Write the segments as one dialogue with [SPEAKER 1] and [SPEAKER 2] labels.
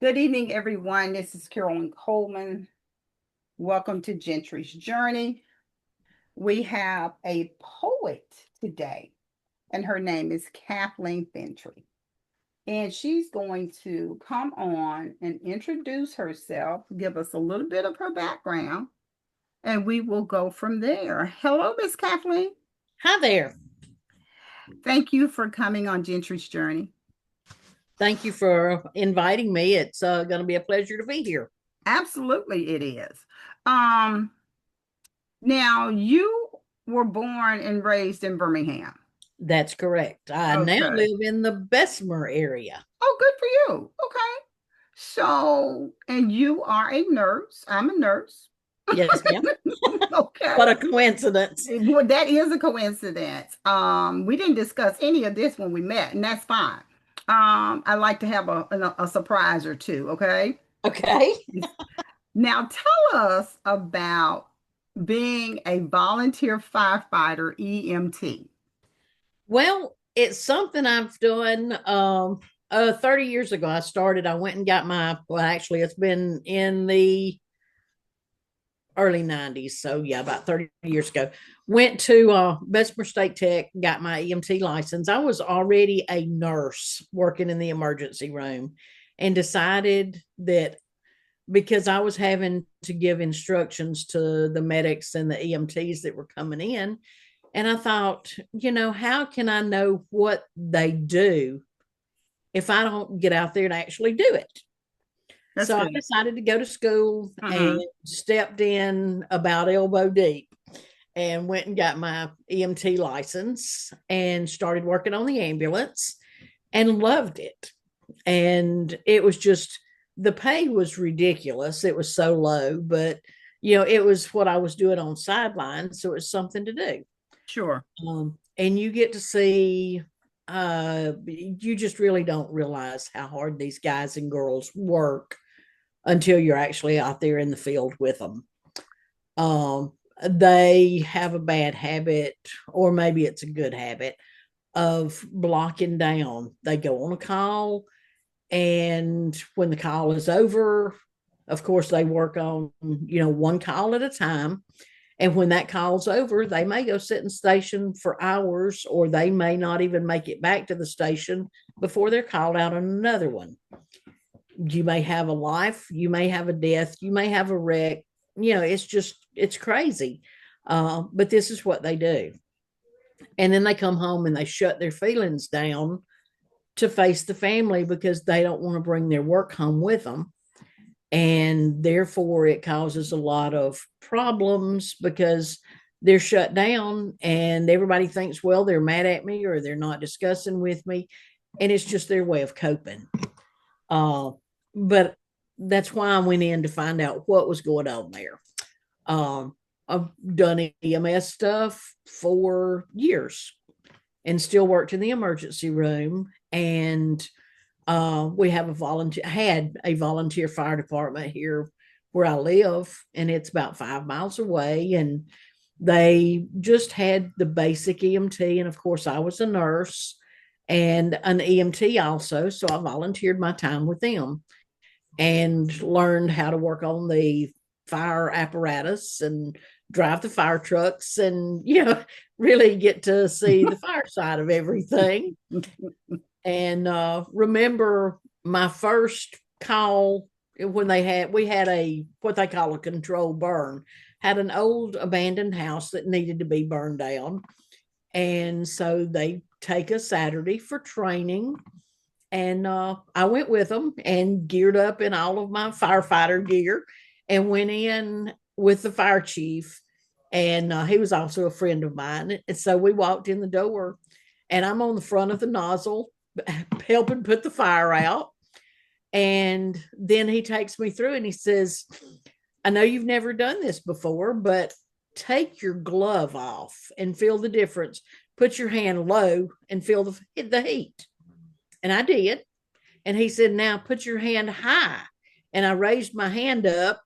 [SPEAKER 1] Good evening, everyone. This is Carolyn Coleman. Welcome to Gentry's Journey. We have a poet today, and her name is Kathleen Gentry. And she's going to come on and introduce herself, give us a little bit of her background, and we will go from there. Hello, Miss Kathleen.
[SPEAKER 2] Hi there.
[SPEAKER 1] Thank you for coming on Gentry's Journey.
[SPEAKER 2] Thank you for inviting me. It's going to be a pleasure to be here.
[SPEAKER 1] Absolutely, it is. Um, Now, you were born and raised in Birmingham.
[SPEAKER 2] That's correct. I now
[SPEAKER 1] Okay.
[SPEAKER 2] live in the Bessemer area.
[SPEAKER 1] Oh, good for you. Okay. So, and you are a nurse. I'm a nurse.
[SPEAKER 2] Yes, ma'am.
[SPEAKER 1] Okay.
[SPEAKER 2] What a coincidence.
[SPEAKER 1] Well, that is a coincidence. We didn't discuss any of this when we met, and that's fine. I like to have a surprise or two, okay?
[SPEAKER 2] Okay.
[SPEAKER 1] Now tell us about being a volunteer firefighter EMT.
[SPEAKER 2] Well, it's something I've done 30 years ago. I went and got actually, it's been in the early 90s. So, yeah, about 30 years ago. Went to Bessemer State Tech, got my EMT license. I was already a nurse working in the emergency room and decided that because I was having to give instructions to the medics and the EMTs that were coming in. And I thought, how can I know what they do if I don't get out there and actually do it?
[SPEAKER 1] That's
[SPEAKER 2] So I
[SPEAKER 1] good.
[SPEAKER 2] decided to go to school and
[SPEAKER 1] Mm-hmm.
[SPEAKER 2] stepped in about elbow deep and went and got my EMT license and started working on the ambulance and loved it. And it was just, the pay was ridiculous. It was so low, but it was what I was doing on sidelines. So it was something to do.
[SPEAKER 1] Sure.
[SPEAKER 2] And you get to see, you just really don't realize how hard these guys and girls work until you're actually out there in the field with them. Um, they have a bad habit, or maybe it's a good habit, of blocking down. They go on a call, and when the call is over, of course, they work on, one call at a time. And when that call's over, they may go sit in station for hours, or they may not even make it back to the station before they're called out on another one. You may have a life, you may have a death, you may have a wreck. It's crazy. But this is what they do. And then they come home and they shut their feelings down to face the family because they don't want to bring their work home with them. And therefore, it causes a lot of problems because they're shut down and everybody thinks, well, they're mad at me or they're not discussing with me. And it's just their way of coping. Uh, but that's why I went in to find out what was going on there. I've done EMS stuff for years and still worked in the emergency room. And we have had a volunteer fire department here where I live, and it's about 5 miles away. And they just had the basic EMT. And of course, I was a nurse and an EMT also. So I volunteered my time with them and learned how to work on the fire apparatus and drive the fire trucks and, really get to see the fire side of everything. And remember my first call when we had a what they call a control burn, had an old abandoned house that needed to be burned down. And so they take a Saturday for training. And I went with them and geared up in all of my firefighter gear and went in with the fire chief. And he was also a friend of mine. And so we walked in the door, and I'm on the front of the nozzle helping put the fire out. And then he takes me through and he says, I know you've never done this before, but take your glove off and feel the difference. Put your hand low and feel the heat. And I did. And he said, now put your hand high. And I raised my hand up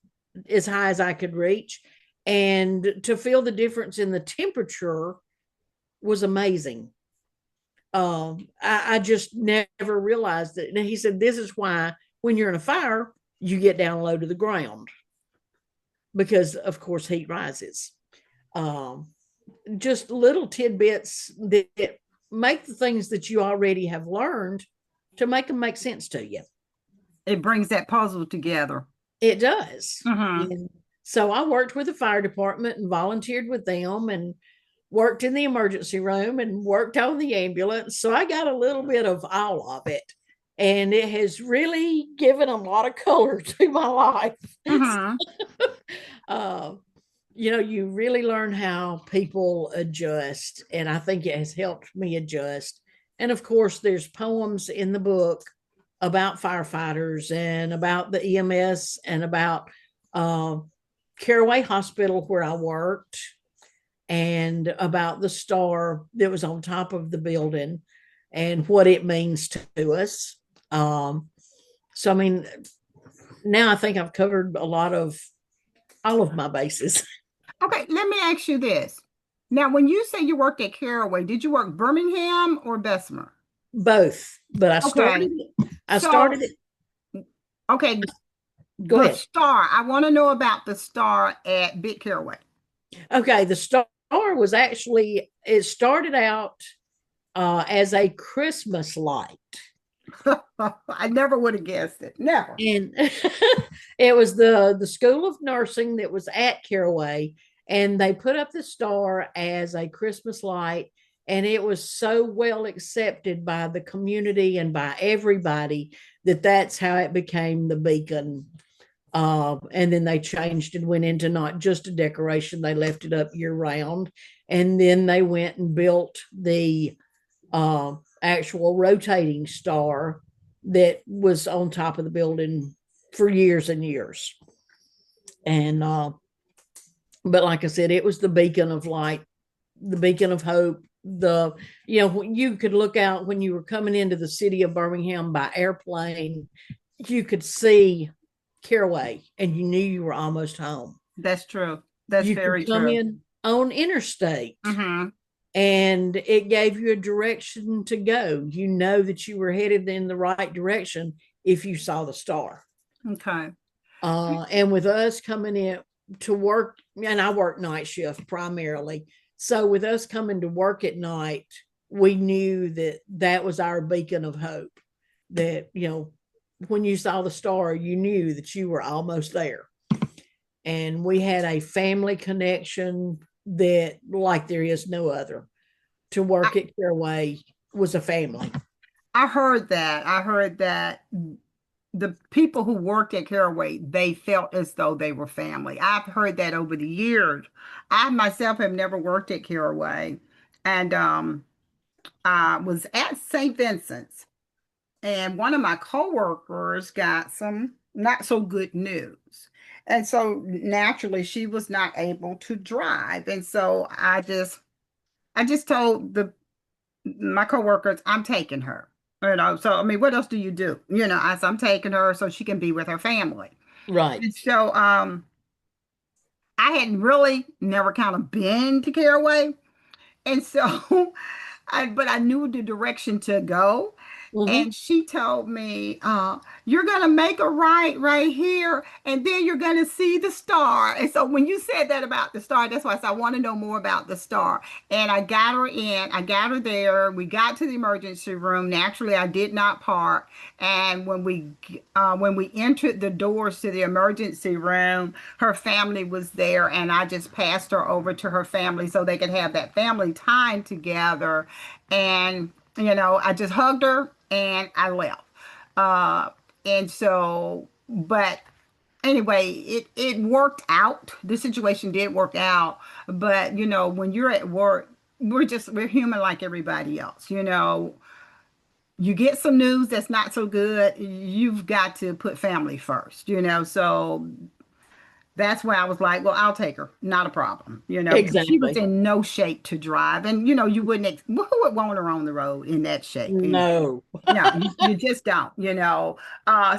[SPEAKER 2] as high as I could reach. And to feel the difference in the temperature was amazing. I just never realized it. And he said, this is why When you're in a fire, you get down low to the ground because, of course, heat rises. Um, just little tidbits that make the things that you already have learned to make them make sense to you.
[SPEAKER 1] It brings that puzzle together.
[SPEAKER 2] It does.
[SPEAKER 1] Mm-hmm.
[SPEAKER 2] And so I worked with the fire department and volunteered with them and worked in the emergency room and worked on the ambulance. So I got a little bit of all of it. And it has really given a lot of color to my life.
[SPEAKER 1] Mm-hmm.
[SPEAKER 2] uh, you really learn how people adjust. And I think it has helped me adjust. And of course, there's poems in the book about firefighters and about the EMS and about Caraway Hospital where I worked and about the star that was on top of the building and what it means to us. So, I mean, now I think I've covered all of my bases.
[SPEAKER 1] Okay, let me ask you this. Now, when you say you worked at Caraway, did you work Birmingham or Bessemer?
[SPEAKER 2] Both, but
[SPEAKER 1] Okay,
[SPEAKER 2] I
[SPEAKER 1] so
[SPEAKER 2] started it.
[SPEAKER 1] okay,
[SPEAKER 2] Go
[SPEAKER 1] the
[SPEAKER 2] ahead.
[SPEAKER 1] star. I want to know about the star at Big Caraway.
[SPEAKER 2] Okay, the star was actually, it started out as a Christmas light.
[SPEAKER 1] I never would have guessed it. Never.
[SPEAKER 2] And it was the School of Nursing that was at Caraway, and they put up the star as a Christmas light, and it was so well accepted by the community and by everybody that that's how it became the beacon. And then they changed and went into not just a decoration; they left it up year round, and then they went and built the actual rotating star that was on top of the building for years and years. And but like I said, it was the beacon of light, the beacon of hope. You could look out when you were coming into the city of Birmingham by airplane, you could see Caraway and you knew you were almost home.
[SPEAKER 1] That's true. That's
[SPEAKER 2] You could
[SPEAKER 1] very
[SPEAKER 2] come
[SPEAKER 1] true.
[SPEAKER 2] in on interstate
[SPEAKER 1] Mm-hmm.
[SPEAKER 2] and it gave you a direction to go. You know that you were headed in the right direction if you saw the star.
[SPEAKER 1] Okay.
[SPEAKER 2] And with us coming in to work, and I work night shift primarily. So with us coming to work at night, we knew that that was our beacon of hope. That, when you saw the star, you knew that you were almost there. And we had a family connection that, like there is no other. To work at Caraway was a family.
[SPEAKER 1] I heard that. I heard that the people who worked at Caraway, they felt as though they were family. I've heard that over the years. I myself have never worked at Caraway, and I was at St. Vincent's, and one of my coworkers got some not so good news. And so naturally she was not able to drive. And so I just told the my coworkers, I'm taking her. So I mean, what else do you do? I'm taking her so she can be with her family.
[SPEAKER 2] Right.
[SPEAKER 1] And so I had really never kind of been to Caraway. And so but I knew the direction to go.
[SPEAKER 2] Mm-hmm.
[SPEAKER 1] And she told me, you're going to make a right here, and then you're going to see the star. And so when you said that about the star, that's why I said, I want to know more about the star. And I got her in, I got her there. We got to the emergency room. Naturally, I did not park. And when we entered the doors to the emergency room, her family was there, and I just passed her over to her family so they could have that family time together. And I just hugged her and I left. Uh, and so, but anyway, it worked out. The situation did work out. But when you're at work, we're human like everybody else. You get some news that's not so good, you've got to put family first. So that's why I was like, well, I'll take her. Not a problem, because she was
[SPEAKER 2] Exactly.
[SPEAKER 1] in no shape to drive. And, you wouldn't, who would want her on the road in that shape anyway?
[SPEAKER 2] No.
[SPEAKER 1] No, you just don't.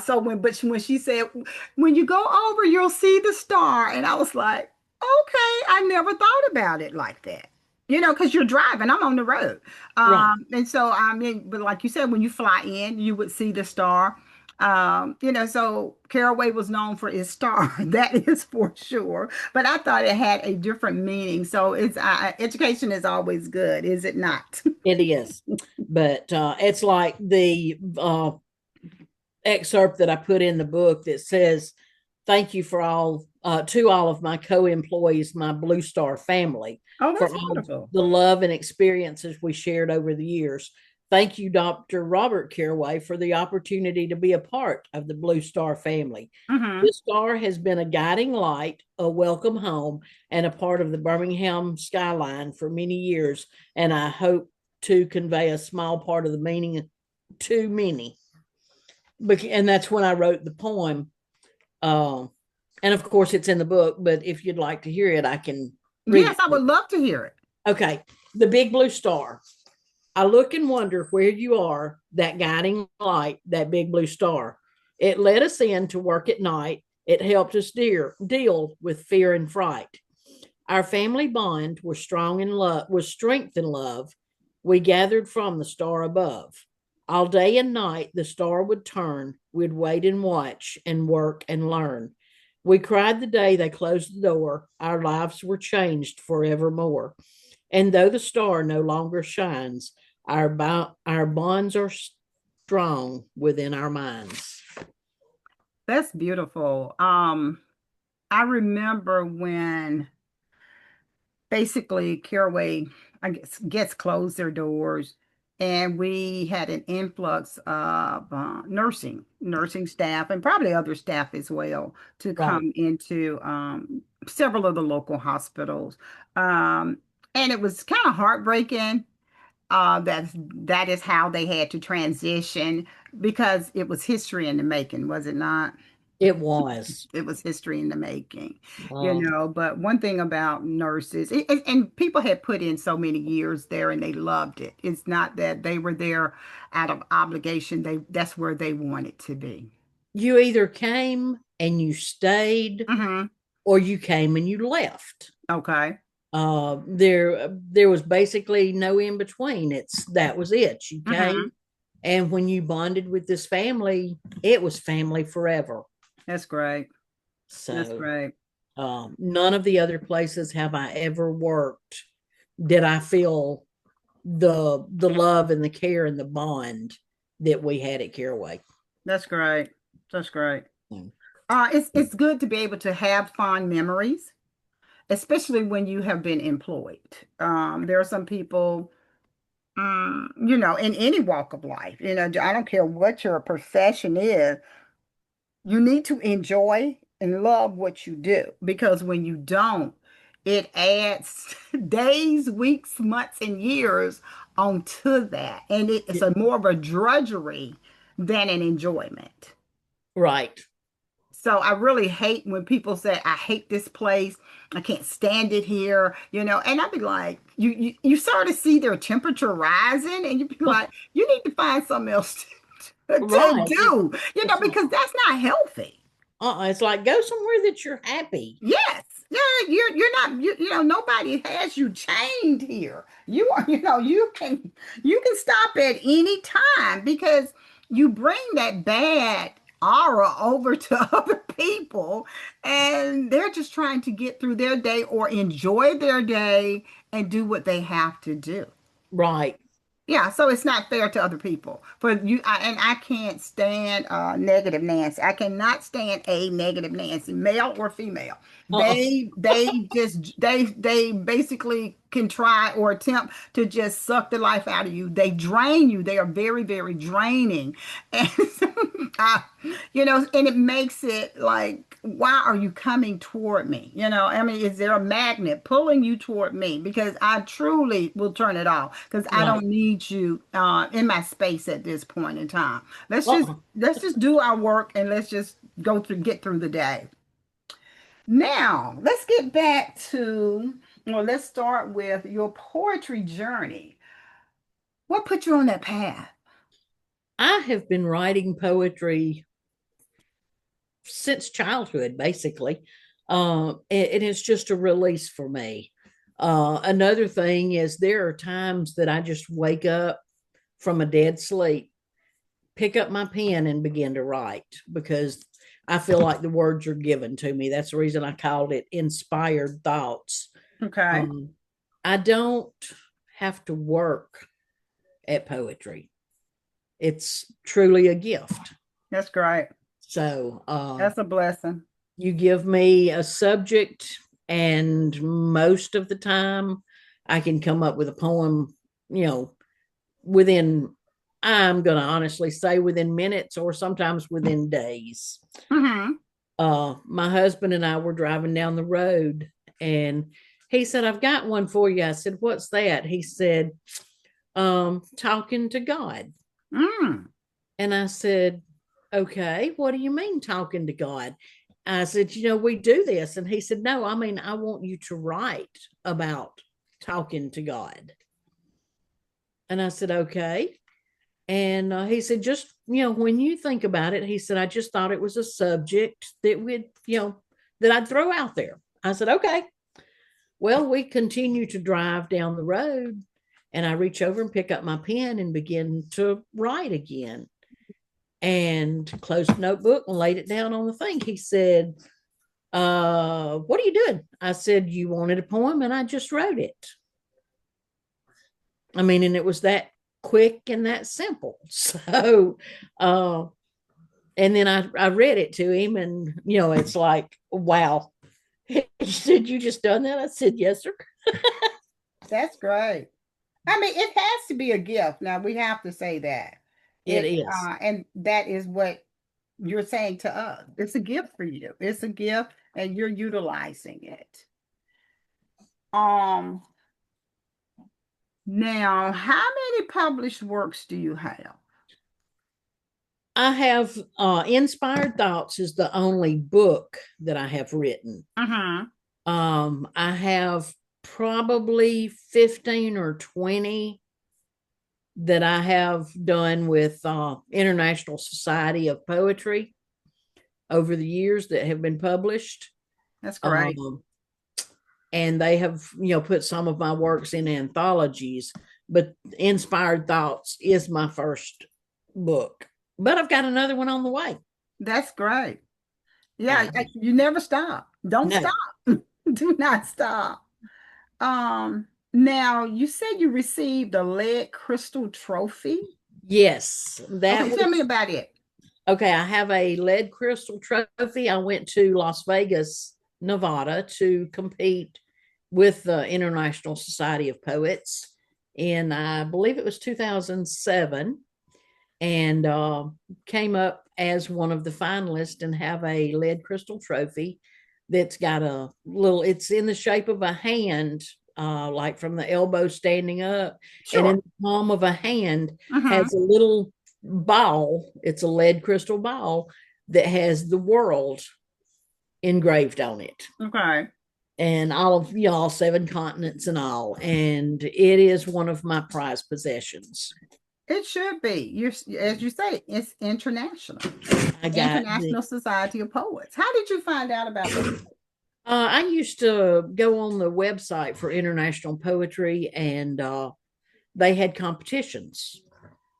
[SPEAKER 1] So when she said, when you go over, you'll see the star. And I was like, okay, I never thought about it like that. Because you're driving, I'm on the road.
[SPEAKER 2] Right.
[SPEAKER 1] And so, I mean, but like you said, when you fly in, you would see the star. So Caraway was known for its star, that is for sure. But I thought it had a different meaning. So it's education is always good, is it not?
[SPEAKER 2] It is. But it's like the excerpt that I put in the book that says, "Thank you for all to all of my co-employees, my Blue Star family,
[SPEAKER 1] Oh,
[SPEAKER 2] for
[SPEAKER 1] that's
[SPEAKER 2] all
[SPEAKER 1] wonderful.
[SPEAKER 2] the love and experiences we shared over the years. Thank you, Dr. Robert Caraway, for the opportunity to be a part of the Blue Star family.
[SPEAKER 1] Hmm.
[SPEAKER 2] This star has been a guiding light, a welcome home, and a part of the Birmingham skyline for many years. And I hope to convey a small part of the meaning to many." And that's when I wrote the poem. Uh, and of course, it's in the book, but if you'd like to hear it, I can read
[SPEAKER 1] Yes, I
[SPEAKER 2] it.
[SPEAKER 1] would love to hear it.
[SPEAKER 2] Okay. The big blue star. I look and wonder where you are, that guiding light, that big blue star. It led us in to work at night. It helped us deal with fear and fright. Our family bond was strong in love, was strength in love. We gathered from the star above. All day and night the star would turn. We'd wait and watch and work and learn. We cried the day they closed the door. Our lives were changed forevermore. And though the star no longer shines, our bonds are strong within our minds.
[SPEAKER 1] That's beautiful. I remember when basically Caraway, I guess, gets closed their doors, and we had an influx of nursing staff, and probably other staff as well, to
[SPEAKER 2] Right.
[SPEAKER 1] come into several of the local hospitals. Um, and it was kind of heartbreaking. That is how they had to transition because it was history in the making, was it not?
[SPEAKER 2] It was.
[SPEAKER 1] It was history in the making,
[SPEAKER 2] Uh,
[SPEAKER 1] but one thing about nurses, and people had put in so many years there and they loved it. It's not that they were there out of obligation. That's where they wanted to be.
[SPEAKER 2] you either came and you stayed,
[SPEAKER 1] Hmm.
[SPEAKER 2] or you came and you left.
[SPEAKER 1] Okay.
[SPEAKER 2] There was basically no in between. That was it. You
[SPEAKER 1] Hmm.
[SPEAKER 2] came, and when you bonded with this family, it was family forever.
[SPEAKER 1] That's great. That's
[SPEAKER 2] So
[SPEAKER 1] great.
[SPEAKER 2] none of the other places have I ever worked did I feel the love and the care and the bond that we had at Caraway.
[SPEAKER 1] That's great. That's great.
[SPEAKER 2] Mm.
[SPEAKER 1] It's good to be able to have fond memories, especially when you have been employed. There are some people, in any walk of life, I don't care what your profession is, you need to enjoy and love what you do because when you don't, it adds days, weeks, months, and years onto that. And it's a more of a drudgery than an enjoyment.
[SPEAKER 2] Right.
[SPEAKER 1] So I really hate when people say, I hate this place. I can't stand it here, and I'd be like, you sort of see their temperature rising and you'd be like, you need to find something else to
[SPEAKER 2] Right.
[SPEAKER 1] do,
[SPEAKER 2] It's like,
[SPEAKER 1] because that's not healthy.
[SPEAKER 2] it's like go somewhere that you're happy.
[SPEAKER 1] Yes. Yeah, you're not nobody has you chained here. You are, you can stop at any time because you bring that bad aura over to other people and they're just trying to get through their day or enjoy their day and do what they have to do.
[SPEAKER 2] Right.
[SPEAKER 1] Yeah, so it's not fair to other people. And I can't stand negative Nancy. I cannot stand a negative Nancy, male or female.
[SPEAKER 2] Uh-uh.
[SPEAKER 1] They basically can try or attempt to just suck the life out of you. They drain you. They are very, very draining. And uh, and it makes it like, why are you coming toward me? I mean, is there a magnet pulling you toward me? Because I truly will turn it off because I
[SPEAKER 2] Right.
[SPEAKER 1] don't need you in my space at this point in time. Let's just
[SPEAKER 2] Uh-uh.
[SPEAKER 1] let's just do our work and let's just get through the day. Now, let's get back to, well, let's start with your poetry journey. What put you on that path?
[SPEAKER 2] I have been writing poetry since childhood, basically. And it's just a release for me. Another thing is there are times that I just wake up from a dead sleep, pick up my pen and begin to write, because I feel like the words are given to me. That's the reason I called it Inspired Thoughts.
[SPEAKER 1] Okay.
[SPEAKER 2] I don't have to work at poetry. It's truly a gift.
[SPEAKER 1] That's great.
[SPEAKER 2] So
[SPEAKER 1] That's a blessing.
[SPEAKER 2] you give me a subject, and most of the time I can come up with a poem, within, I'm going to honestly say, within minutes, or sometimes within days.
[SPEAKER 1] Mm-hmm.
[SPEAKER 2] My husband and I were driving down the road, and he said, I've got one for you. I said, what's that? He said, talking to God. And I said, okay, what do you mean talking to God? I said, we do this. And he said, no, I mean, I want you to write about talking to God. And I said, okay. And he said, just, when you think about it, he said, I just thought it was a subject that that I'd throw out there. I said, okay. Well, we continue to drive down the road, and I reach over and pick up my pen and begin to write again, and closed the notebook and laid it down on the thing. He said, what are you doing? I said, you wanted a poem and I just wrote it. I mean, and it was that quick and that simple. So, and then I read it to him, and, it's like, wow. He said, you just done that? I said, yes, sir.
[SPEAKER 1] That's great. I mean, it has to be a gift. Now, we have to say that.
[SPEAKER 2] It is.
[SPEAKER 1] And that is what you're saying to us. It's a gift for you. It's a gift, and you're utilizing it. Now, how many published works do you have?
[SPEAKER 2] I have Inspired Thoughts is the only book that I have written.
[SPEAKER 1] Uh-huh.
[SPEAKER 2] I have probably 15 or 20 that I have done with International Society of Poetry over the years that have been published.
[SPEAKER 1] That's great.
[SPEAKER 2] And they have, put some of my works in anthologies, but Inspired Thoughts is my first book. But I've got another one on the way.
[SPEAKER 1] That's great. Yeah, you never stop. Don't stop. Do not stop. Now, you said you received a lead crystal trophy.
[SPEAKER 2] Yes.
[SPEAKER 1] Tell me about it.
[SPEAKER 2] Okay, I have a lead crystal trophy. I went to Las Vegas, Nevada, to compete with the International Society of Poets in, I believe it was 2007, and came up as one of the finalists, and have a lead crystal trophy that's got a little, it's in the shape of a hand, like from the elbow standing up. Sure. And in the palm of a hand has a little ball. It's a lead crystal ball that has the world engraved on it. Okay. And all of all 7 continents and all. And it is one of my prized possessions.
[SPEAKER 1] It should be. As you say, it's international. International Society of Poets. How did you find out about this?
[SPEAKER 2] I used to go on the website for international poetry, and they had competitions.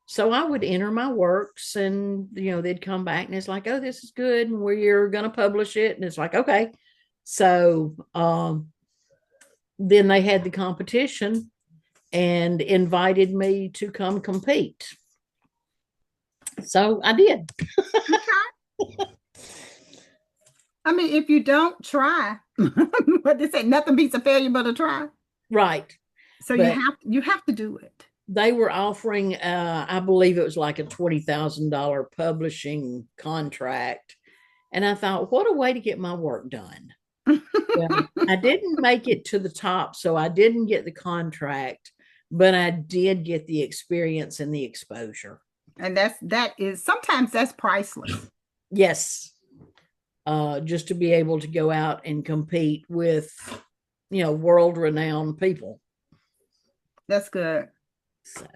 [SPEAKER 2] So I would enter my works, and, they'd come back and it's like, oh, this is good, and we're going to publish it. And it's like, okay. So then they had the competition and invited me to come compete. So I did.
[SPEAKER 1] Okay. I mean, if you don't try, what they say, nothing beats a failure but a try.
[SPEAKER 2] Right.
[SPEAKER 1] So you have to do it.
[SPEAKER 2] They were offering, I believe it was like a $20,000 publishing contract. And I thought, what a way to get my work done. Well, I didn't make it to the top, so I didn't get the contract, but I did get the experience and the exposure.
[SPEAKER 1] And that is sometimes that's priceless.
[SPEAKER 2] Yes. Just to be able to go out and compete with, world-renowned people.
[SPEAKER 1] That's good.
[SPEAKER 2] So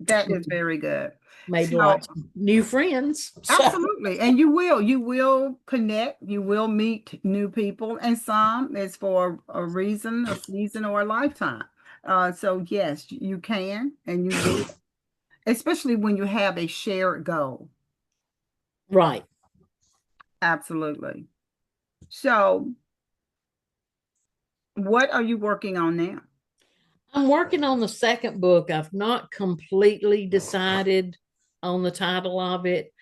[SPEAKER 1] that is very good.
[SPEAKER 2] Made lots of new friends.
[SPEAKER 1] Absolutely. And you will connect, you will meet new people, and some is for a reason, a season, or a lifetime. So yes, you can, and you will. especially when you have a shared goal.
[SPEAKER 2] Right.
[SPEAKER 1] Absolutely. So, what are you working on now?
[SPEAKER 2] I'm working on the second book. I've not completely decided on the title of it.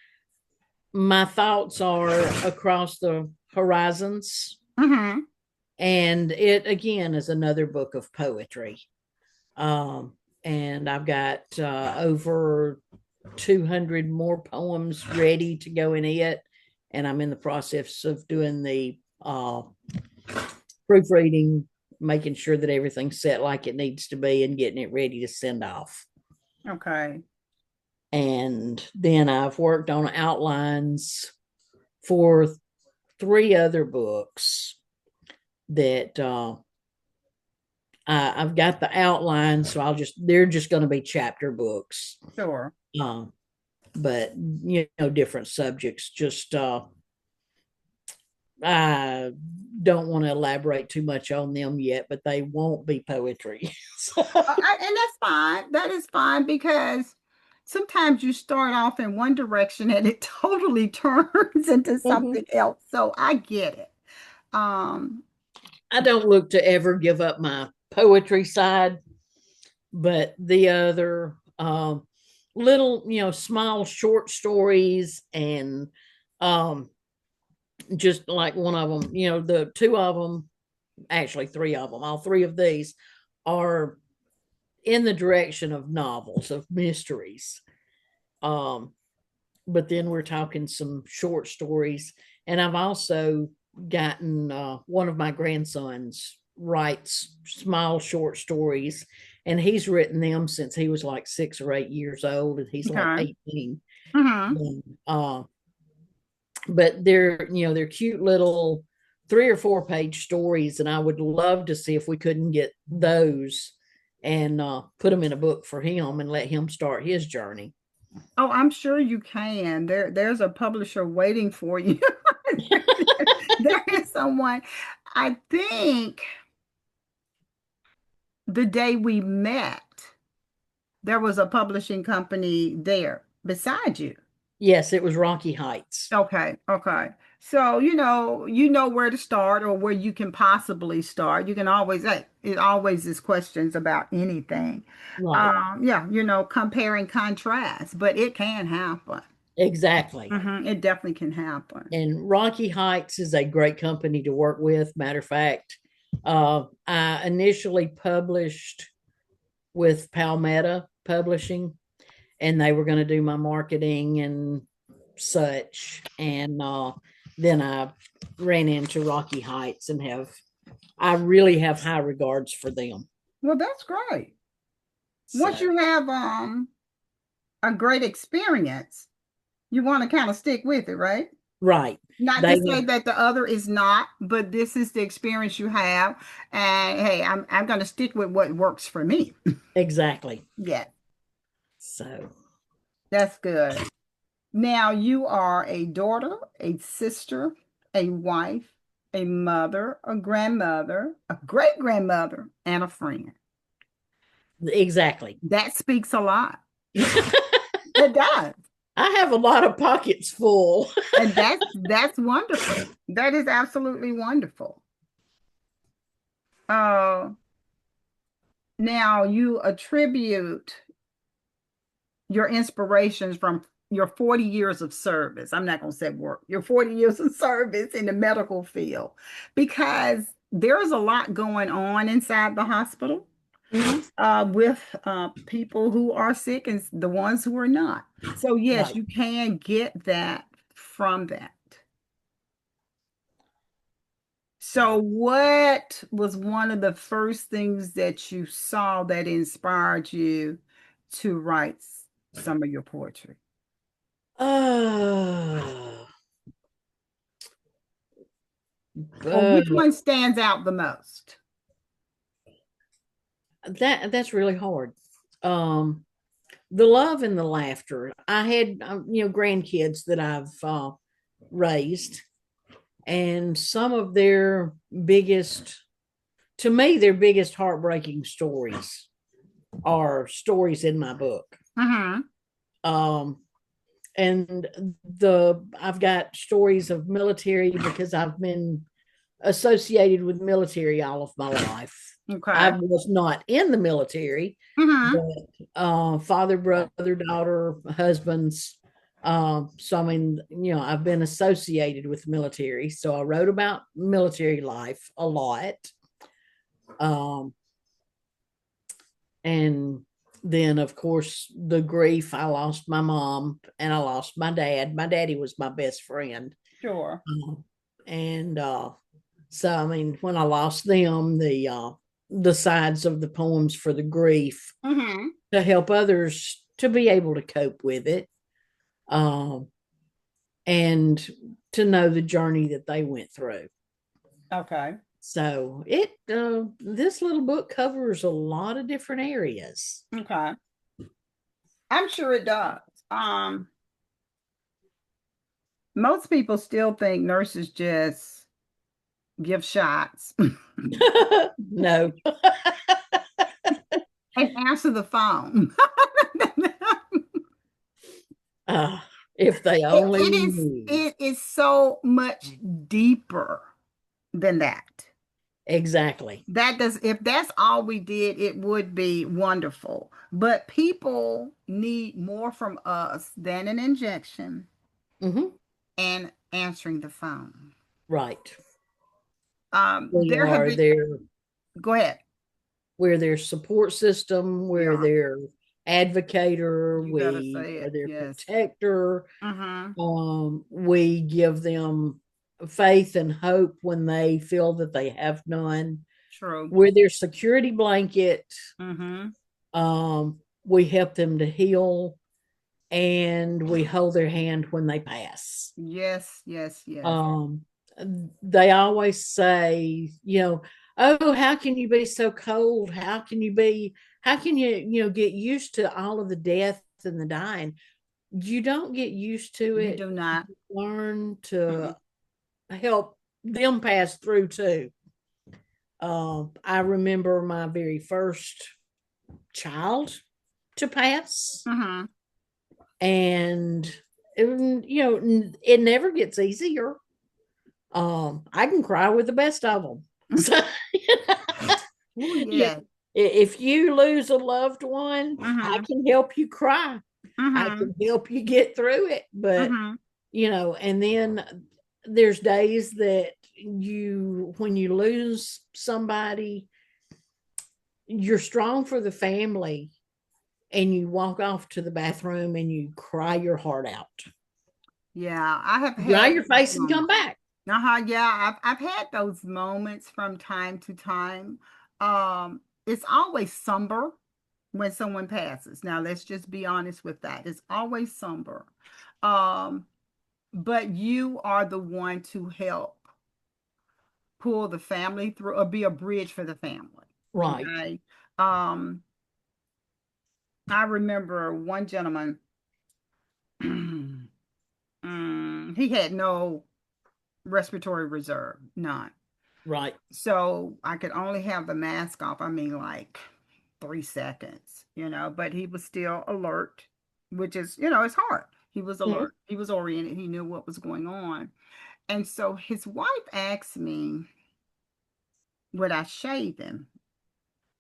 [SPEAKER 2] My thoughts are across the horizons.
[SPEAKER 1] Mm-hmm.
[SPEAKER 2] And it again is another book of poetry. Um, and I've got over 200 more poems ready to go in it. And I'm in the process of doing the proofreading, making sure that everything's set like it needs to be and getting it ready to send off.
[SPEAKER 1] Okay.
[SPEAKER 2] And then I've worked on outlines for 3 other books that I've got the outline, so they're just going to be chapter books.
[SPEAKER 1] Sure.
[SPEAKER 2] But different subjects. Just I don't want to elaborate too much on them yet, but they won't be poetry.
[SPEAKER 1] And that's fine. That is fine because sometimes you start off in one direction and it totally turns into
[SPEAKER 2] Mhm.
[SPEAKER 1] something else. So I get it. Um,
[SPEAKER 2] I don't look to ever give up my poetry side, but the other little, small short stories and just like one of them, the 2 of them, actually 3 of them, all 3 of these are in the direction of novels, of mysteries. Um, but then we're talking some short stories. And I've also gotten one of my grandsons writes small short stories, and he's written them since he was like 6 or 8 years old, and he's like
[SPEAKER 1] okay.
[SPEAKER 2] 18.
[SPEAKER 1] Mm-hmm.
[SPEAKER 2] And, but they're cute little 3 or 4 page stories, and I would love to see if we couldn't get those and put them in a book for him and let him start his journey.
[SPEAKER 1] Oh, I'm sure you can. There's a publisher waiting for you. There is someone. I think the day we met, there was a publishing company there beside you.
[SPEAKER 2] Yes, it was Rocky Heights.
[SPEAKER 1] Okay, okay. So, you know where to start or where you can possibly start. You can always, hey, it always is questions about anything.
[SPEAKER 2] Right.
[SPEAKER 1] Yeah, compare and contrast, but it can happen.
[SPEAKER 2] Exactly.
[SPEAKER 1] It definitely can happen.
[SPEAKER 2] And Rocky Heights is a great company to work with. Matter of fact, I initially published with Palmetto Publishing, and they were going to do my marketing and such. And then I ran into Rocky Heights and I really have high regards for them.
[SPEAKER 1] Well, that's great. Once
[SPEAKER 2] So,
[SPEAKER 1] you have a great experience, you want to kind of stick with it, right?
[SPEAKER 2] right.
[SPEAKER 1] Not
[SPEAKER 2] They
[SPEAKER 1] to say
[SPEAKER 2] have,
[SPEAKER 1] that the other is not, but this is the experience you have. And hey, I'm going to stick with what works for me.
[SPEAKER 2] exactly.
[SPEAKER 1] Yeah,
[SPEAKER 2] So,
[SPEAKER 1] that's good. Now you are a daughter, a sister, a wife, a mother, a grandmother, a great grandmother, and a friend.
[SPEAKER 2] exactly.
[SPEAKER 1] That speaks a lot. It does.
[SPEAKER 2] I have a lot of pockets full.
[SPEAKER 1] And that's wonderful. That is absolutely wonderful. Uh, Now you attribute your inspirations from your 40 years of service. I'm not going to say work, your 40 years of service in the medical field, because there's a lot going on inside the hospital
[SPEAKER 2] Mhm.
[SPEAKER 1] with people who are sick and the ones who are not. So, yes,
[SPEAKER 2] Right.
[SPEAKER 1] you can get that from that. So,
[SPEAKER 2] So,
[SPEAKER 1] what was one of the first things that you saw that inspired you to write some of your poetry?
[SPEAKER 2] uh,
[SPEAKER 1] Or
[SPEAKER 2] uh,
[SPEAKER 1] which one stands out the most?
[SPEAKER 2] that's really hard. Um, the love and the laughter. I had, grandkids that I've raised, and some of biggest, their biggest heartbreaking stories are stories in my book.
[SPEAKER 1] Mm-hmm.
[SPEAKER 2] And I've got stories of military because I've been associated with military all of my life.
[SPEAKER 1] Okay.
[SPEAKER 2] I was not in the military, but father, brother, daughter, husbands. So I mean, I've been associated with the military. So I wrote about military life a lot. And then of course the grief, I lost my mom and I lost my dad. My daddy was my best friend.
[SPEAKER 1] Sure.
[SPEAKER 2] And so I mean, when I lost them, the sides of the poems for the grief to help others to be able to cope with it, and to know the journey that they went through.
[SPEAKER 1] Okay.
[SPEAKER 2] So this little book covers a lot of different areas.
[SPEAKER 1] Okay. I'm sure it does. Most people still think nurses just give shots
[SPEAKER 2] No.
[SPEAKER 1] and answer the phone.
[SPEAKER 2] If they only knew.
[SPEAKER 1] It is so much deeper than that.
[SPEAKER 2] Exactly.
[SPEAKER 1] If that's all we did, it would be wonderful. But people need more from us than an injection and answering the phone.
[SPEAKER 2] Right.
[SPEAKER 1] We there have been,
[SPEAKER 2] their
[SPEAKER 1] go ahead.
[SPEAKER 2] We're their support system, we're their advocator,
[SPEAKER 1] You gotta
[SPEAKER 2] we
[SPEAKER 1] say
[SPEAKER 2] are
[SPEAKER 1] it.
[SPEAKER 2] their
[SPEAKER 1] Yes.
[SPEAKER 2] protector. We give them faith and hope when they feel that they have none.
[SPEAKER 1] True.
[SPEAKER 2] We're their security blanket.
[SPEAKER 1] Mm-hmm.
[SPEAKER 2] We help them to heal, and we hold their hand when they pass.
[SPEAKER 1] Yes, yes, yes.
[SPEAKER 2] They always say, oh, how can you be so cold? How can you get used to all of the death and the dying? You don't get used to it.
[SPEAKER 1] You do not.
[SPEAKER 2] You learn to help them pass through too. I remember my very first child to pass. And it never gets easier. I can cry with the best of them. So,
[SPEAKER 1] yeah.
[SPEAKER 2] If you lose a loved one, I can help you cry. I can help you get through it. But and then there's days that when you lose somebody, you're strong for the family, and you walk off to the bathroom and you cry your heart out.
[SPEAKER 1] Yeah, I have
[SPEAKER 2] dry your face and come back.
[SPEAKER 1] Yeah, I've had those moments from time to time. It's always somber when someone passes. Now, let's just be honest with that. It's always somber. But you are the one to help pull the family through or be a bridge for the family.
[SPEAKER 2] Right.
[SPEAKER 1] Okay? I remember one gentleman, he had no respiratory reserve, none.
[SPEAKER 2] Right.
[SPEAKER 1] So I could only have the mask off. I mean, like 3 seconds, but he was still alert, which is, it's hard. He was alert. He was oriented. He knew what was going on. And so his wife asked me, would I shave him?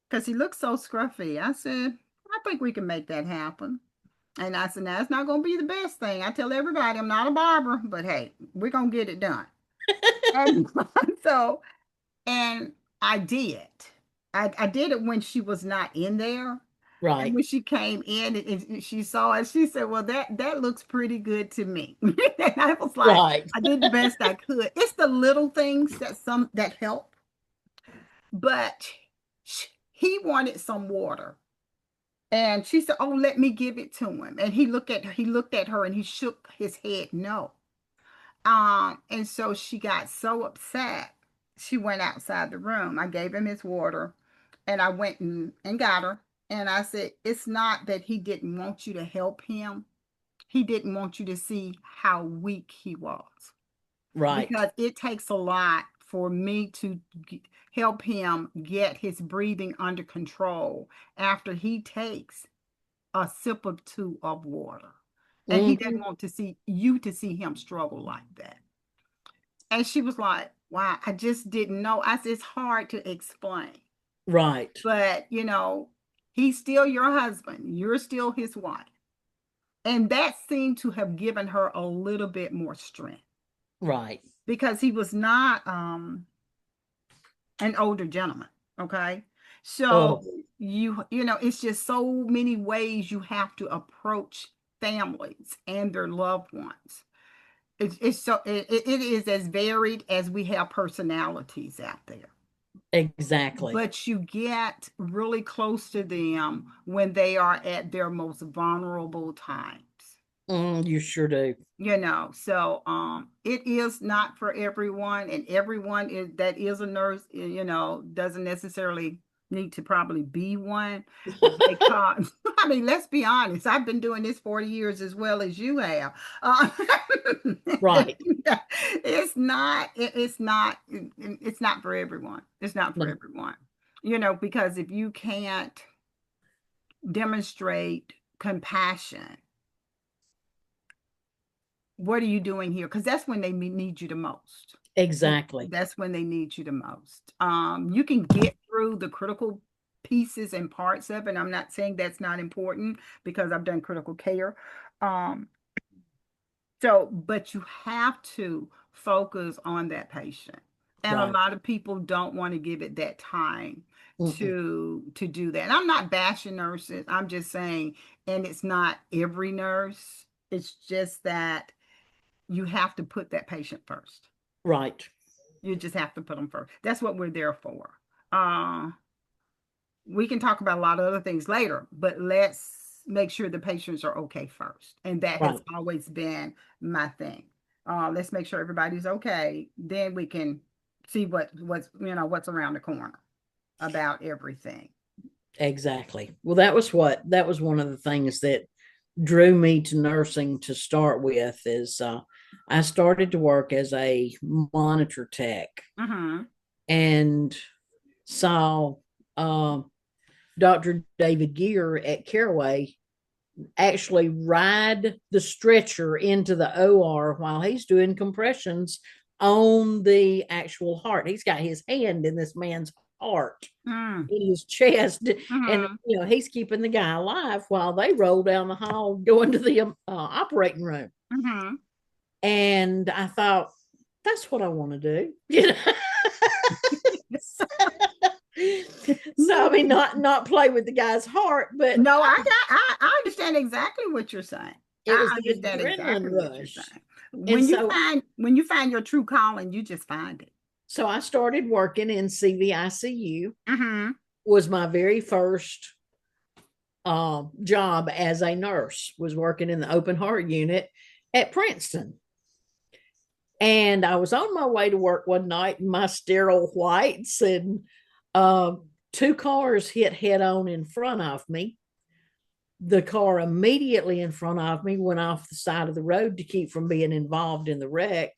[SPEAKER 1] Because he looked so scruffy. I said, I think we can make that happen. And I said, now, it's not going to be the best thing. I tell everybody I'm not a barber, but hey, we're going to get it done. And so, and I did. I did it when she was not in there.
[SPEAKER 2] Right.
[SPEAKER 1] And when she came in and she saw it, she said, well, that looks pretty good to me. And I was like, right. I did the best I could. It's the little things that help. But he wanted some water. And she said, oh, let me give it to him. And he looked at her and he shook his head no. And so she got so upset. She went outside the room. I gave him his water and I went and got her. And I said, it's not that he didn't want you to help him. He didn't want you to see how weak he was. Right. Because it takes a lot for me to help him get his breathing under control after he takes a sip or two of water. And he
[SPEAKER 2] Hmm.
[SPEAKER 1] didn't want to see you to see him struggle like that. And she was like, wow, I just didn't know. I said, it's hard to explain.
[SPEAKER 2] Right.
[SPEAKER 1] But, he's still your husband. You're still his wife. And that seemed to have given her a little bit more strength
[SPEAKER 2] Right.
[SPEAKER 1] because he was not an older gentleman. Okay.
[SPEAKER 2] Oh,
[SPEAKER 1] So it's just so many ways you have to approach families and their loved ones. It is as varied as we have personalities out there.
[SPEAKER 2] exactly.
[SPEAKER 1] But you get really close to them when they are at their most vulnerable times.
[SPEAKER 2] You sure do.
[SPEAKER 1] So it is not for everyone, and everyone that is a nurse, doesn't necessarily need to probably be one, because I mean, let's be honest, I've been doing this 40 years as well as you have. uh,
[SPEAKER 2] Right.
[SPEAKER 1] it's not for everyone. It's not for
[SPEAKER 2] No,
[SPEAKER 1] everyone, because if you can't demonstrate compassion, what are you doing here? Because that's when they need you the most.
[SPEAKER 2] exactly.
[SPEAKER 1] That's when they need you the most. You can get through the critical pieces and parts of it. I'm not saying that's not important because I've done critical care. Um, but you have to focus on that patient. And a
[SPEAKER 2] Right.
[SPEAKER 1] lot of people don't want to give it that time
[SPEAKER 2] Mm-mm.
[SPEAKER 1] to do that. And I'm not bashing nurses. I'm just saying, and it's not every nurse. It's just that you have to put that patient first.
[SPEAKER 2] Right.
[SPEAKER 1] You just have to put them first. That's what we're there for. Uh, we can talk about a lot of other things later, but let's make sure the patients are okay first. And that has
[SPEAKER 2] Right.
[SPEAKER 1] always been my thing. Let's make sure everybody's okay. Then we can see what's around the corner about everything.
[SPEAKER 2] Exactly. Well, that was one of the things that drew me to nursing to start with is I started to work as a monitor tech
[SPEAKER 1] Mm-hmm.
[SPEAKER 2] and saw uh, Dr. David Gear at Caraway actually ride the stretcher into the OR while he's doing compressions on the actual heart. He's got his hand in this man's heart,
[SPEAKER 1] Mm.
[SPEAKER 2] in his chest, and
[SPEAKER 1] Mm-hmm.
[SPEAKER 2] he's keeping the guy alive while they roll down the hall going to the operating room.
[SPEAKER 1] Mm-hmm.
[SPEAKER 2] And I thought, that's what I want to do. You know. So I mean, not play with the guy's heart, but
[SPEAKER 1] No, I understand exactly what you're saying.
[SPEAKER 2] it
[SPEAKER 1] I
[SPEAKER 2] was the
[SPEAKER 1] understand
[SPEAKER 2] adrenaline
[SPEAKER 1] exactly what you're
[SPEAKER 2] rush.
[SPEAKER 1] saying.
[SPEAKER 2] And
[SPEAKER 1] When you find your true calling, you just find it.
[SPEAKER 2] so I started working in CVICU.
[SPEAKER 1] Mm-hmm.
[SPEAKER 2] Was my very first job as a nurse, was working in the open heart unit at Princeton. And I was on my way to work one night in my sterile whites, and two cars hit head on in front of me. The car immediately in front of me went off the side of the road to keep from being involved in the wreck.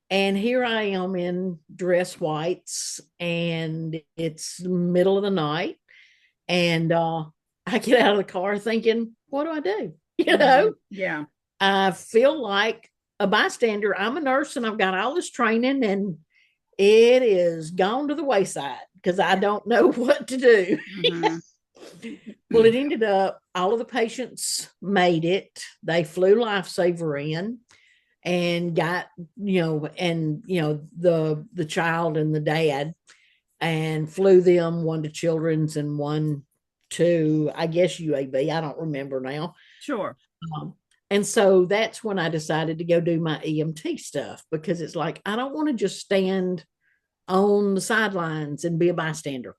[SPEAKER 2] And here I am in dress whites, and it's middle of the night. And I get out of the car thinking, what do I do? You
[SPEAKER 1] Mm-hmm.
[SPEAKER 2] know,
[SPEAKER 1] Yeah.
[SPEAKER 2] I feel like a bystander. I'm a nurse and I've got all this training, and it is gone to the wayside because I don't know what to do.
[SPEAKER 1] Mm-hmm.
[SPEAKER 2] Well, it ended up all of the patients made it. They flew lifesaver in and got, the child and the dad, and flew them, one to Children's and one to, I guess, UAB. I don't remember now.
[SPEAKER 1] Sure.
[SPEAKER 2] Um, and so that's when I decided to go do my EMT stuff, because it's like, I don't want to just stand on the sidelines and be a bystander.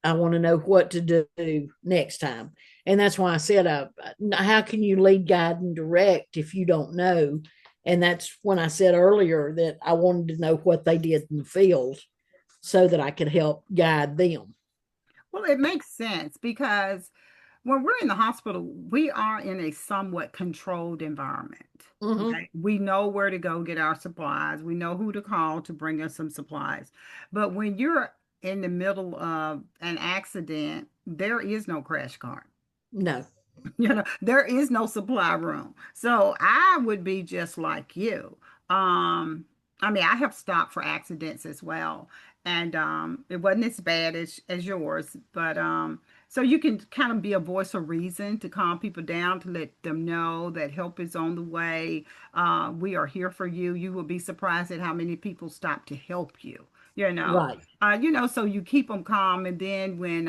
[SPEAKER 2] I want to know what to do next time. And that's why I said, how can you lead, guide, and direct if you don't know? And that's when I said earlier that I wanted to know what they did in the field so that I could help guide them.
[SPEAKER 1] Well, it makes sense because when we're in the hospital, we are in a somewhat controlled environment.
[SPEAKER 2] Mm-hmm.
[SPEAKER 1] Okay. We know where to go get our supplies. We know who to call to bring us some supplies. But when you're in the middle of an accident, there is no crash cart.
[SPEAKER 2] No.
[SPEAKER 1] There is no supply room. So I would be just like you. Um, I mean, I have stopped for accidents as well. And it wasn't as bad as yours, but so you can kind of be a voice of reason to calm people down, to let them know that help is on the way. We are here for you. You will be surprised at how many people stop to help you, you know.
[SPEAKER 2] Right.
[SPEAKER 1] So you keep them calm, and then when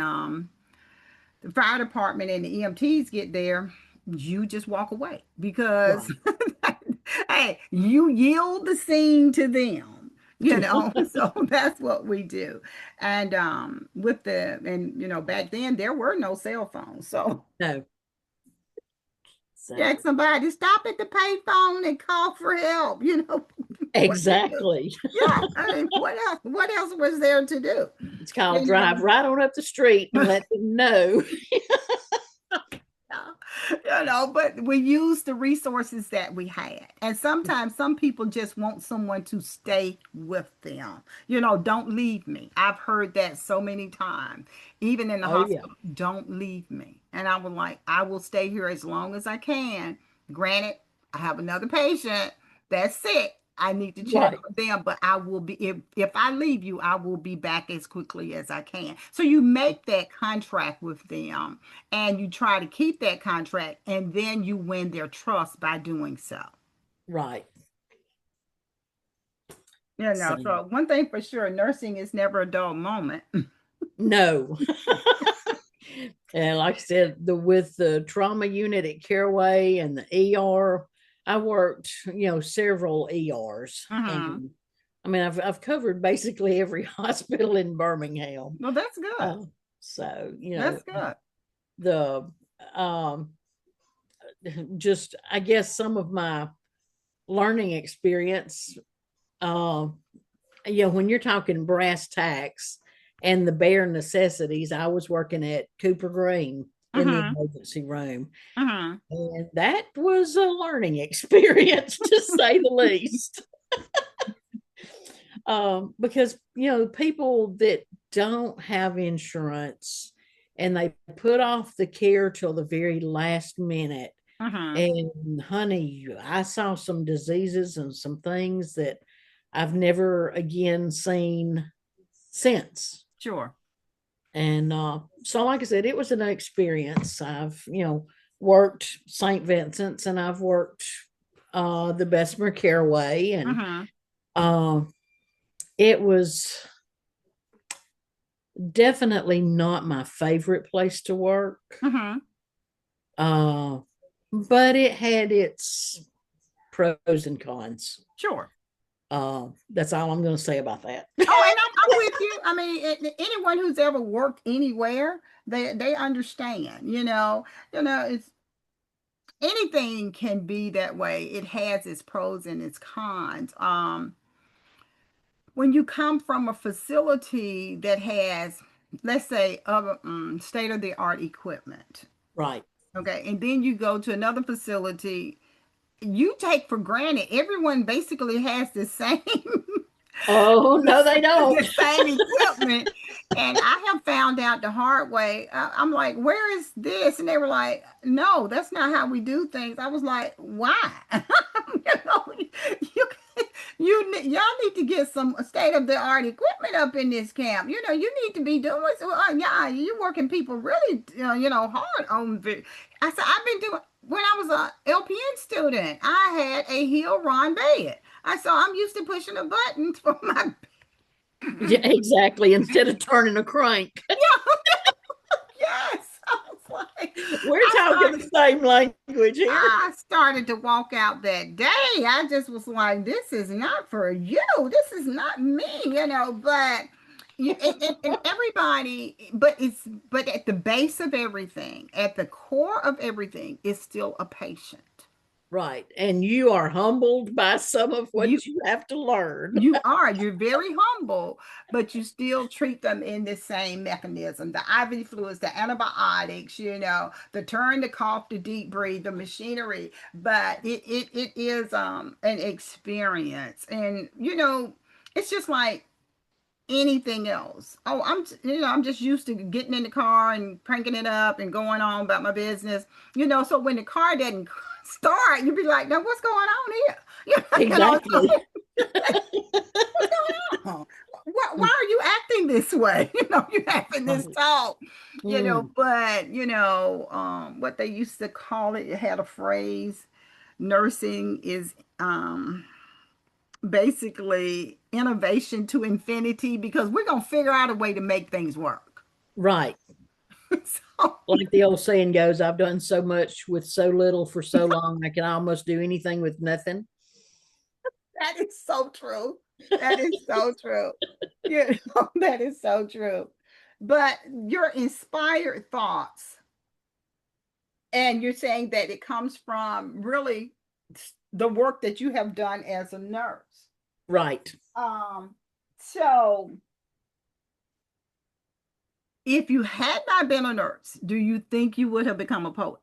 [SPEAKER 1] the fire department and the EMTs get there, you just walk away because,
[SPEAKER 2] Right.
[SPEAKER 1] hey, you yield the scene to them. So that's what we do. And back then there were no cell phones. So
[SPEAKER 2] No.
[SPEAKER 1] you ask
[SPEAKER 2] So
[SPEAKER 1] somebody, stop at the payphone and call for help. What you do.
[SPEAKER 2] exactly.
[SPEAKER 1] Yeah, I mean, what else was there to do?
[SPEAKER 2] It's called
[SPEAKER 1] You know?
[SPEAKER 2] drive right on up the street and let them know.
[SPEAKER 1] But we use the resources that we had. And sometimes some people just want someone to stay with them. Don't leave me. I've heard that so many times, even in the
[SPEAKER 2] Oh yeah.
[SPEAKER 1] hospital, don't leave me. And I was like, I will stay here as long as I can. Granted, I have another patient that's sick. I need to check
[SPEAKER 2] Right.
[SPEAKER 1] on them, but I will be if I leave you, I will be back as quickly as I can. So you make that contract with them and you try to keep that contract, and then you win their trust by doing so.
[SPEAKER 2] Right. So
[SPEAKER 1] So one thing for sure, nursing is never a dull moment.
[SPEAKER 2] no. And like I said, with the trauma unit at Caraway and the ER, I worked, several ERs.
[SPEAKER 1] Hmm.
[SPEAKER 2] And I mean, I've covered basically every hospital in Birmingham.
[SPEAKER 1] Well, that's good.
[SPEAKER 2] Uh, so,
[SPEAKER 1] That's good.
[SPEAKER 2] the um just I guess some of my learning experience, uh, when you're talking brass tacks and the bare necessities, I was working at Cooper Green in the
[SPEAKER 1] Hmm.
[SPEAKER 2] emergency room.
[SPEAKER 1] Hmm.
[SPEAKER 2] And that was a learning experience to say the least. Because, people that don't have insurance and they put off the care till the very last minute.
[SPEAKER 1] Hmm.
[SPEAKER 2] And honey, I saw some diseases and some things that I've never again seen since.
[SPEAKER 1] Sure.
[SPEAKER 2] And so, like I said, it was an experience. I've, worked St. Vincent's and I've worked the Bessemer Caraway. And
[SPEAKER 1] Hmm.
[SPEAKER 2] uh, it was definitely not my favorite place to work.
[SPEAKER 1] Hmm.
[SPEAKER 2] Uh, but it had its pros and cons.
[SPEAKER 1] Sure.
[SPEAKER 2] That's all I'm going to say about that.
[SPEAKER 1] Oh, and I'm with you. I mean, anyone who's ever worked anywhere, they understand. It's anything can be that way. It has its pros and its cons. When you come from a facility that has, let's say, other state of the art equipment,
[SPEAKER 2] Right.
[SPEAKER 1] okay, and then you go to another facility, you take for granted everyone basically has the same
[SPEAKER 2] Oh, no, they don't.
[SPEAKER 1] the same equipment. And I have found out the hard way. I'm like, where is this? And they were like, no, that's not how we do things. I was like, why? you know, you, y'all need to get some state of the art equipment up in this camp. You need to be doing. So, yeah, you working people really, hard on. I said, I've been doing. When I was a LPN student, I had a heel Ron bed. I'm used to pushing a button for my.
[SPEAKER 2] Yeah, exactly. Instead of turning a crank,
[SPEAKER 1] Yes.
[SPEAKER 2] we're talking the same language here.
[SPEAKER 1] I started to walk out that day. I just was like, this is not for you. This is not me. But and everybody, but at the base of everything, at the core of everything, is still a patient.
[SPEAKER 2] Right. And you are humbled by some of
[SPEAKER 1] You
[SPEAKER 2] what you have to learn.
[SPEAKER 1] you're very humble, but you still treat them in the same mechanism. The IV fluids, the antibiotics, the turn, the cough, the deep breathe, the machinery. But it is an experience. And it's just like anything else. Oh, I'm just used to getting in the car and cranking it up and going on about my business. So when the car doesn't start, you'd be like, now what's going on here?
[SPEAKER 2] Exactly.
[SPEAKER 1] What's going on? Why are you acting this way? You're acting this
[SPEAKER 2] Right.
[SPEAKER 1] tall,
[SPEAKER 2] Mm,
[SPEAKER 1] but what they used to call it had a phrase, nursing is basically innovation to infinity because we're going to figure out a way to make things work.
[SPEAKER 2] right.
[SPEAKER 1] So
[SPEAKER 2] Like the old saying goes, I've done so much with so little for so long, I can almost do anything with nothing.
[SPEAKER 1] that is so true. That is so true. That is so true. But your inspired thoughts, and you're saying that it comes from really the work that you have done as a nurse.
[SPEAKER 2] Right.
[SPEAKER 1] So if you had not been a nurse, do you think you would have become a poet?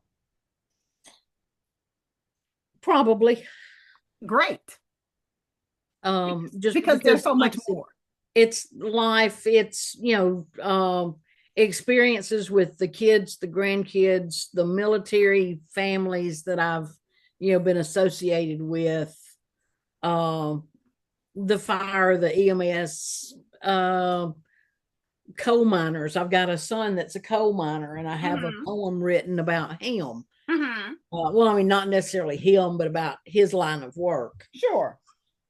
[SPEAKER 2] Probably.
[SPEAKER 1] Great.
[SPEAKER 2] Just
[SPEAKER 1] Because there's
[SPEAKER 2] because,
[SPEAKER 1] so
[SPEAKER 2] like
[SPEAKER 1] much
[SPEAKER 2] I said,
[SPEAKER 1] more.
[SPEAKER 2] it's life, it's, experiences with the kids, the grandkids, the military families that I've, been associated with, um, the fire, the EMS, coal miners. I've got a son that's a coal miner, and I have a
[SPEAKER 1] Mm-hmm.
[SPEAKER 2] poem written about him.
[SPEAKER 1] Mm-hmm.
[SPEAKER 2] Well, I mean, not necessarily him, but about his line of work.
[SPEAKER 1] Sure.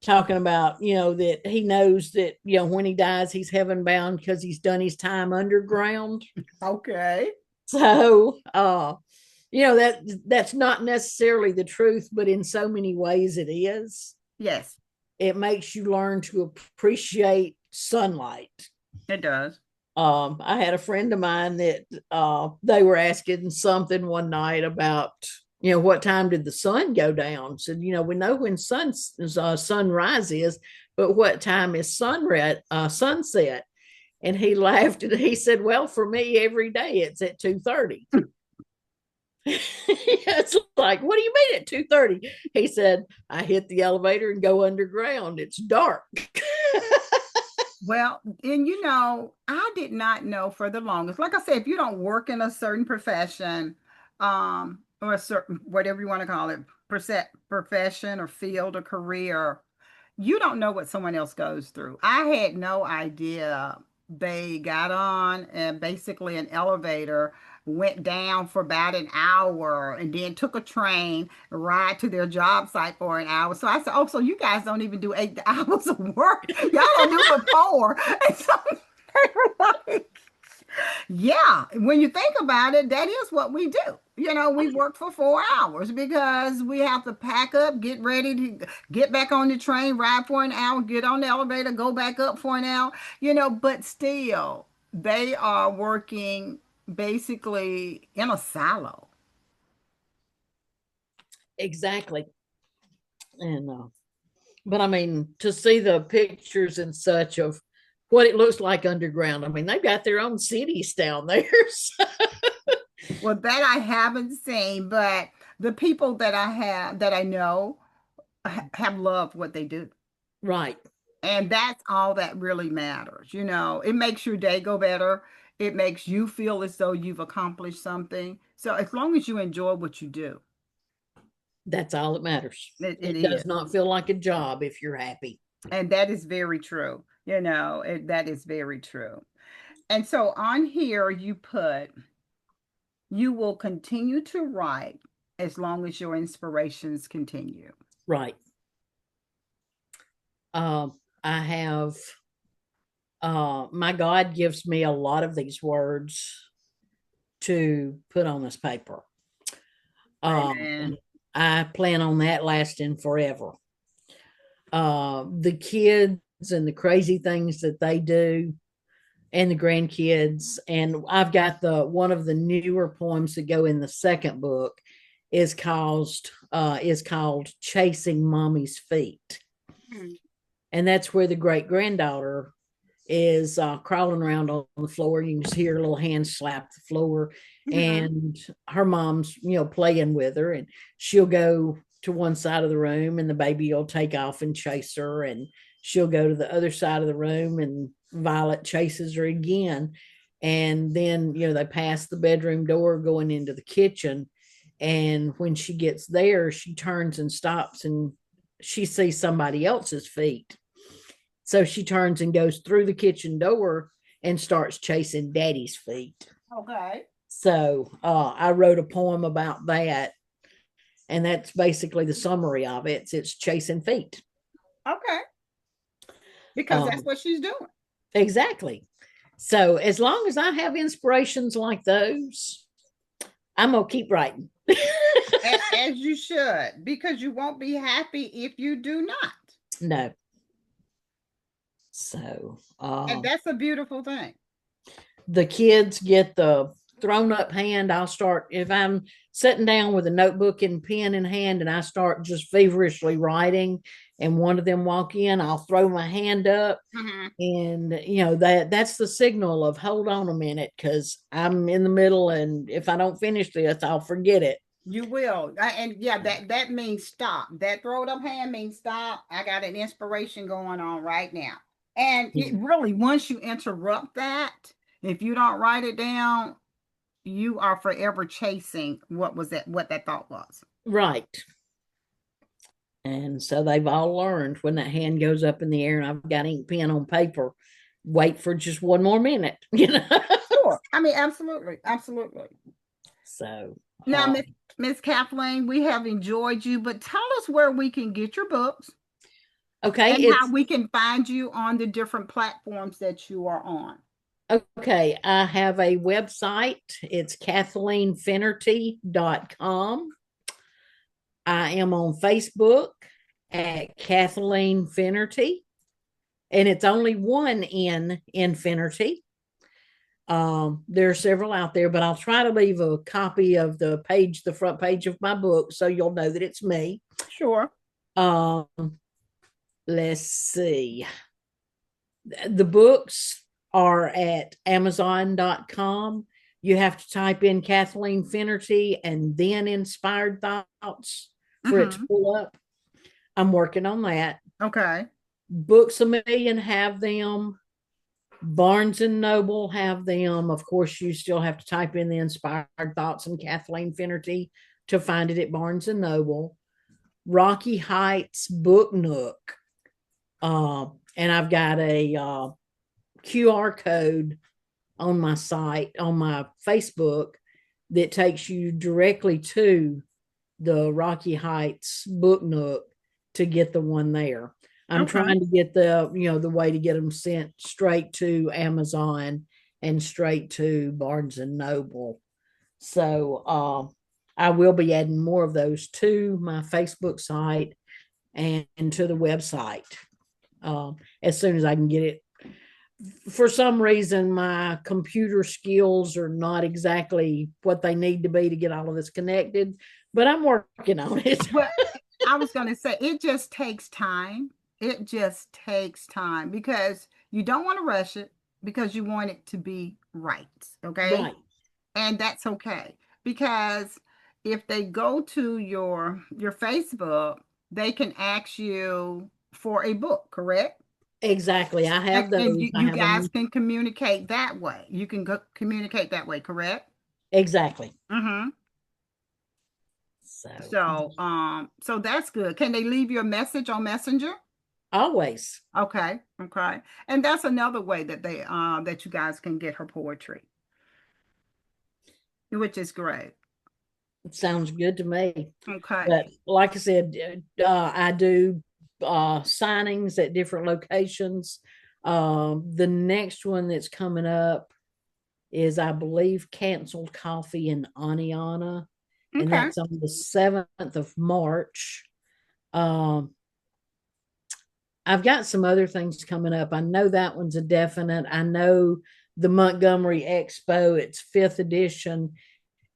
[SPEAKER 2] Talking about, that he knows that, when he dies, he's heaven bound because he's done his time underground.
[SPEAKER 1] Okay.
[SPEAKER 2] So, that's not necessarily the truth, but in so many ways it is.
[SPEAKER 1] Yes,
[SPEAKER 2] It makes you learn to appreciate sunlight.
[SPEAKER 1] it does.
[SPEAKER 2] I had a friend of mine that they were asking something one night about, what time did the sun go down? Said, we know when sunrise is, but what time is sunset? And he laughed and he said, well, for me, every day it's at 2:30. It's like, what do you mean at 2:30? He said, I hit the elevator and go underground. It's dark.
[SPEAKER 1] Well, and I did not know for the longest. Like I said, if you don't work in a certain profession, or a certain whatever you want to call it, profession or field or career, you don't know what someone else goes through. I had no idea they got on and basically an elevator went down for about an hour and then took a train ride to their job site for an hour. So I said, oh, so you guys don't even do 8 hours of work. Y'all don't do but four. And so they were like, yeah, when you think about it, that is what we do. We work for 4 hours because we have to pack up, get ready to get back on the train, ride for an hour, get on the elevator, go back up for an hour, but still, they are working basically in a silo.
[SPEAKER 2] Exactly. And but I mean, to see the pictures and such of what it looks like underground, I mean, they've got their own cities down there. So.
[SPEAKER 1] Well, that I haven't seen, but the people that I know have loved what they do.
[SPEAKER 2] Right.
[SPEAKER 1] And that's all that really matters. It makes your day go better. It makes you feel as though you've accomplished something. So as long as you enjoy what you do,
[SPEAKER 2] That's all that matters.
[SPEAKER 1] it
[SPEAKER 2] It
[SPEAKER 1] is.
[SPEAKER 2] does not feel like a job if you're happy.
[SPEAKER 1] And that is very true. That is very true. And so on here, you put, you will continue to write as long as your inspirations continue.
[SPEAKER 2] Right. I have, my God gives me a lot of these words to put on this paper.
[SPEAKER 1] Amen.
[SPEAKER 2] I plan on that lasting forever. The kids and the crazy things that they do, and the grandkids. And I've got one of the newer poems that go in the second book is called Chasing Mommy's Feet.
[SPEAKER 1] Hmm.
[SPEAKER 2] And that's where the great granddaughter is crawling around on the floor. You can just hear her little hands slap the floor,
[SPEAKER 1] Mhm.
[SPEAKER 2] and her mom's playing with her, and she'll go to one side of the room and the baby will take off and chase her, and she'll go to the other side of the room and Violet chases her again. And then, they pass the bedroom door going into the kitchen. And when she gets there, she turns and stops and she sees somebody else's feet. So she turns and goes through the kitchen door and starts chasing Daddy's feet.
[SPEAKER 1] Okay.
[SPEAKER 2] So I wrote a poem about that. And that's basically the summary of it. It's chasing feet.
[SPEAKER 1] Okay. Because that's what she's doing.
[SPEAKER 2] Exactly. So as long as I have inspirations like those, I'm going to keep writing.
[SPEAKER 1] As you should, because you won't be happy if you do not.
[SPEAKER 2] No. So,
[SPEAKER 1] and that's a beautiful thing.
[SPEAKER 2] The kids get the thrown up hand. I'll start, if I'm sitting down with a notebook and pen in hand and I start just feverishly writing and one of them walk in, I'll throw my hand up. And that's the signal of hold on a minute, because I'm in the middle, and if I don't finish this, I'll forget it.
[SPEAKER 1] You will. And yeah, that means stop. That throw up hand means stop. I got an inspiration going on right now. And it really, once you interrupt that, if you don't write it down, you are forever chasing what that thought was.
[SPEAKER 2] Right. And so they've all learned when that hand goes up in the air and I've got ink pen on paper, wait for just one more minute,
[SPEAKER 1] Sure. I mean, absolutely. Absolutely.
[SPEAKER 2] So
[SPEAKER 1] now, Miss Kathleen, we have enjoyed you, but tell us where we can get your books.
[SPEAKER 2] Okay.
[SPEAKER 1] And how we can find you on the different platforms that you are on.
[SPEAKER 2] Okay. I have a website. It's KathleenFinerty.com. I am on Facebook at Kathleen Finerty, and it's only one in Finerty. There are several out there, but I'll try to leave a copy of the front page of my book, so you'll know that it's me.
[SPEAKER 1] Sure.
[SPEAKER 2] Let's see. The books are at Amazon.com. You have to type in Kathleen Finerty and then Inspired Thoughts for it to pull up. I'm working on that.
[SPEAKER 1] Okay.
[SPEAKER 2] Books A Million have them. Barnes and Noble have them. Of course, you still have to type in the Inspired Thoughts and Kathleen Finerty to find it at Barnes and Noble. Rocky Heights Book Nook. And I've got a QR code on my site, on my Facebook, that takes you directly to the Rocky Heights Book Nook to get the one there. I'm trying to get the way to get them sent straight to Amazon and straight to Barnes and Noble. So I will be adding more of those to my Facebook site and to the website as soon as I can get it. For some reason, my computer skills are not exactly what they need to be to get all of this connected, but I'm working on it.
[SPEAKER 1] Well, I was going to say, it just takes time. It just takes time because you don't want to rush it, because you want it to be right. Okay.
[SPEAKER 2] Right.
[SPEAKER 1] And that's okay, because if they go to your Facebook, they can ask you for a book, correct?
[SPEAKER 2] Exactly. I have those.
[SPEAKER 1] And you guys can communicate that way. You can communicate that way, correct?
[SPEAKER 2] Exactly.
[SPEAKER 1] So that's good. Can they leave you a message on Messenger?
[SPEAKER 2] Always.
[SPEAKER 1] Okay. And that's another way that they that you guys can get her poetry, which is great.
[SPEAKER 2] It sounds good to me.
[SPEAKER 1] Okay.
[SPEAKER 2] But like I said, I do signings at different locations. The next one that's coming up is, I believe, Canceled Coffee in Aniana, and that's on the 7th of March. I've got some other things coming up. I know that one's a definite. I know the Montgomery Expo, it's 5th edition,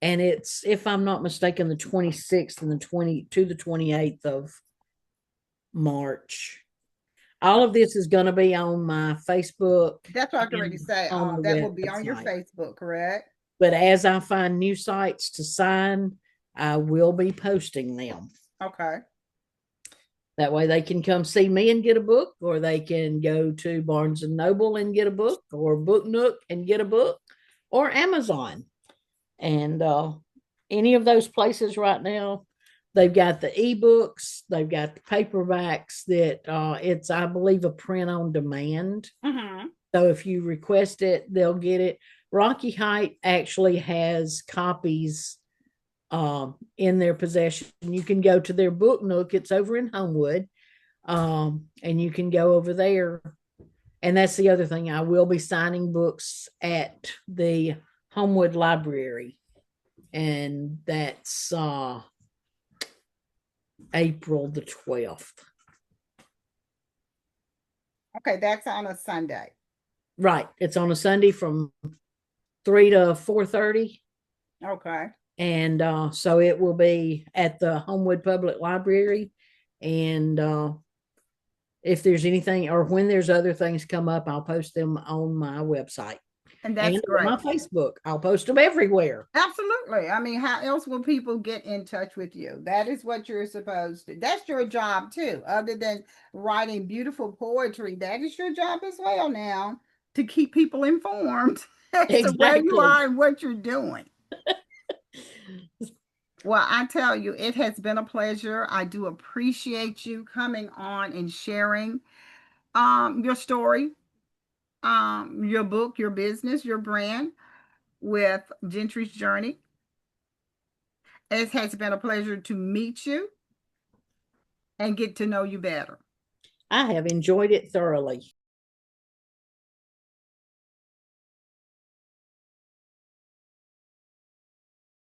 [SPEAKER 2] and it's, if I'm not mistaken, the 26th and the 28th of March. All of this is going to be on my Facebook.
[SPEAKER 1] That's what I was going to say. That will be on your Facebook, correct?
[SPEAKER 2] But as I find new sites to sign, I will be posting them.
[SPEAKER 1] Okay.
[SPEAKER 2] That way they can come see me and get a book, or they can go to Barnes and Noble and get a book, or Book Nook and get a book, or Amazon. And any of those places right now, they've got the ebooks, they've got the paperbacks that it's, I believe, a print on demand.
[SPEAKER 1] Mm-hmm.
[SPEAKER 2] So if you request it, they'll get it. Rocky Height actually has copies in their possession. You can go to their Book Nook. It's over in Homewood, and you can go over there. And that's the other thing. I will be signing books at the Homewood Library, and that's April the 12th.
[SPEAKER 1] Okay, that's on a Sunday.
[SPEAKER 2] Right. It's on a Sunday from 3 to 4:30.
[SPEAKER 1] Okay.
[SPEAKER 2] And so it will be at the Homewood Public Library. And if there's anything, or when there's other things come up, I'll post them on my website.
[SPEAKER 1] And that's
[SPEAKER 2] and
[SPEAKER 1] great.
[SPEAKER 2] on my Facebook. I'll post them everywhere.
[SPEAKER 1] Absolutely. I mean, how else will people get in touch with you? That is what you're supposed to. That's your job too. Other than writing beautiful poetry, that is your job as well now, to keep people informed as to where you are and what you're doing. Well, I tell you, it has been a pleasure. I do appreciate you coming on and sharing your story, your book, your business, your brand with Gentry's Journey. It has been a pleasure to meet you and get to know you better.
[SPEAKER 2] I have enjoyed it thoroughly.